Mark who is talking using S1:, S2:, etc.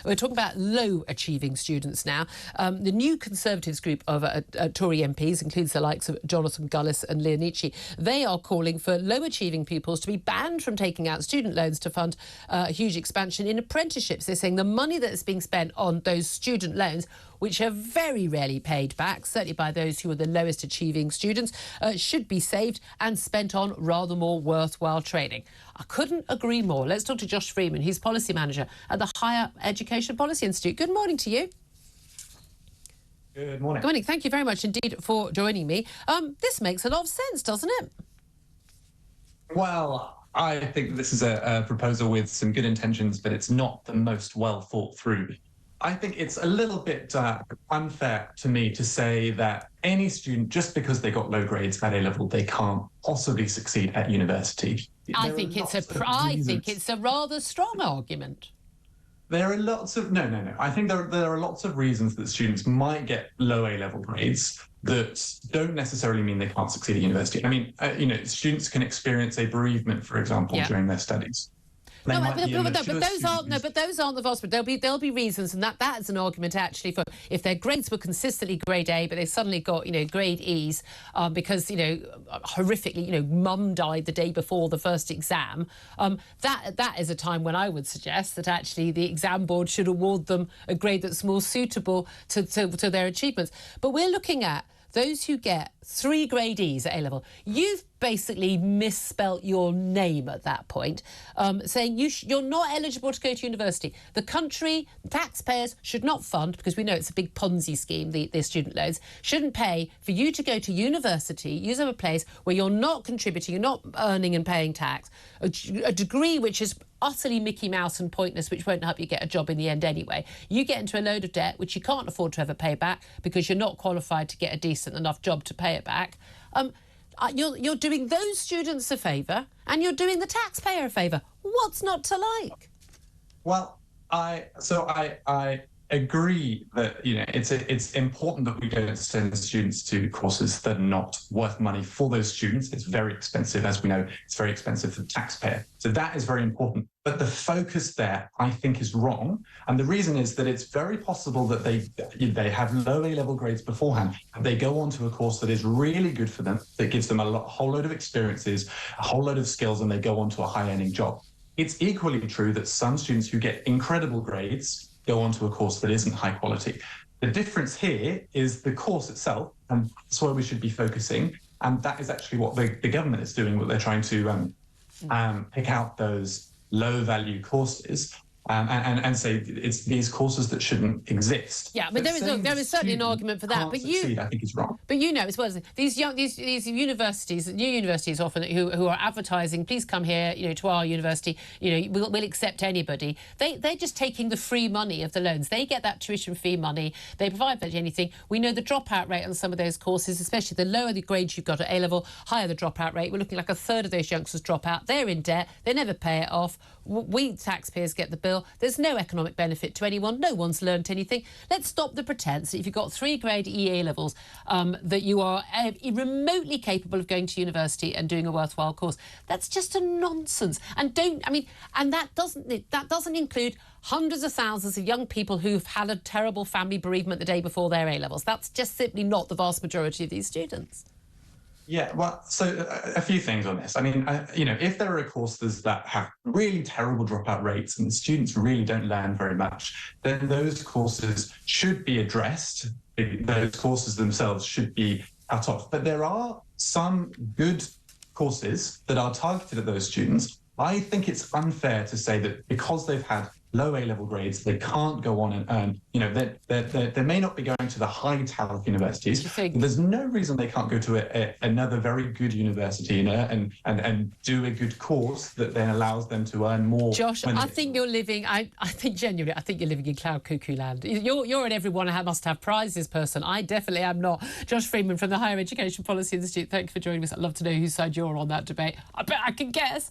S1: We're talking about low-achieving students now. The new Conservatives group of Tory MPs includes the likes of Jonathan Gullis and Leonici. They are calling for low-achieving pupils to be banned from taking out student loans to fund a huge expansion in apprenticeships. They're saying the money that's being spent on those student loans, which are very rarely paid back, certainly by those who are the lowest achieving students, should be saved and spent on rather more worthwhile training. I couldn't agree more. Let's talk to Josh Freeman. He's policy manager at the Higher Education Policy Institute. Good morning to you.
S2: Good morning.
S1: Good morning. Thank you very much indeed for joining me. This makes a lot of sense, doesn't it?
S2: Well, I think this is a proposal with some good intentions, but it's not the most well thought through. I think it's a little bit unfair to me to say that any student, just because they got low grades at A-level, they can't possibly succeed at university.
S1: I think it's a rather strong argument.
S2: There are lots of no. I think there are lots of reasons that students might get low A-level grades that don't necessarily mean they can't succeed at university. I mean, students can experience a bereavement, for example, during their studies.
S1: But those aren't the vast majority. There'll be reasons, and that is an argument actually for if their grades were consistently grade A, but they suddenly got grade E's because horrifically mum died the day before the first exam. That is a time when I would suggest that actually the exam board should award them a grade that's more suitable to their achievements. But we're looking at those who get 3 grade E's at A-level. You've basically misspelt your name at that point, saying you're not eligible to go to university. The country, taxpayers, should not fund, because we know it's a big Ponzi scheme, the student loans, shouldn't pay for you to go to university, use a place where you're not contributing, you're not earning and paying tax, a degree which is utterly Mickey Mouse and pointless, which won't help you get a job in the end anyway. You get into a load of debt which you can't afford to ever pay back because you're not qualified to get a decent enough job to pay it back. You're doing those students a favour and you're doing the taxpayer a favour. What's not to like?
S2: Well, I agree that it's important that we don't send students to courses that are not worth money for those students. It's very expensive, as we know. It's very expensive for the taxpayer. So that is very important. But the focus there, I think, is wrong. And the reason is that it's very possible that they have low A-level grades beforehand, and they go on to a course that is really good for them, that gives them a whole load of experiences, a whole load of skills, and they go on to a high-earning job. It's equally true that some students who get incredible grades go on to a course that isn't high quality. The difference here is the course itself, and that's where we should be focusing. And that is actually what the government is doing, what they're trying to pick out those low-value courses and say it's these courses that shouldn't exist.
S1: Yeah, but there is certainly an argument for that. But
S2: I think it's wrong.
S1: But as well as these universities, new universities often who are advertising, please come here, to our university, we'll accept anybody. They're just taking the free money of the loans. They get that tuition fee money. They provide virtually anything. We know the dropout rate on some of those courses, especially the lower the grades you've got at A-level, higher the dropout rate. We're looking like a third of those youngsters drop out. They're in debt. They never pay it off. We taxpayers get the bill. There's no economic benefit to anyone. No one's learnt anything. Let's stop the pretence that if you've got 3 grade EA levels, that you are remotely capable of going to university and doing a worthwhile course. That's just a nonsense. And that doesn't include hundreds of thousands of young people who've had a terrible family bereavement the day before their A levels. That's just simply not the vast majority of these students.
S2: Yeah, well, so a few things on this. I mean, if there are courses that have really terrible dropout rates and the students really don't learn very much, then those courses should be addressed. Those courses themselves should be cut off. But there are some good courses that are targeted at those students. I think it's unfair to say that because they've had low A-level grades, they can't go on and earn, they may not be going to the high talent universities. There's no reason they can't go to another very good university and do a good course that then allows them to earn more.
S1: Josh, I think you're living, I think genuinely, I think you're living in cloud cuckoo land. You're an everyone must have prizes person. I definitely am not. Josh Freeman from the Higher Education Policy Institute, thank you for joining us. I'd love to know whose side you're on that debate. I bet I can guess.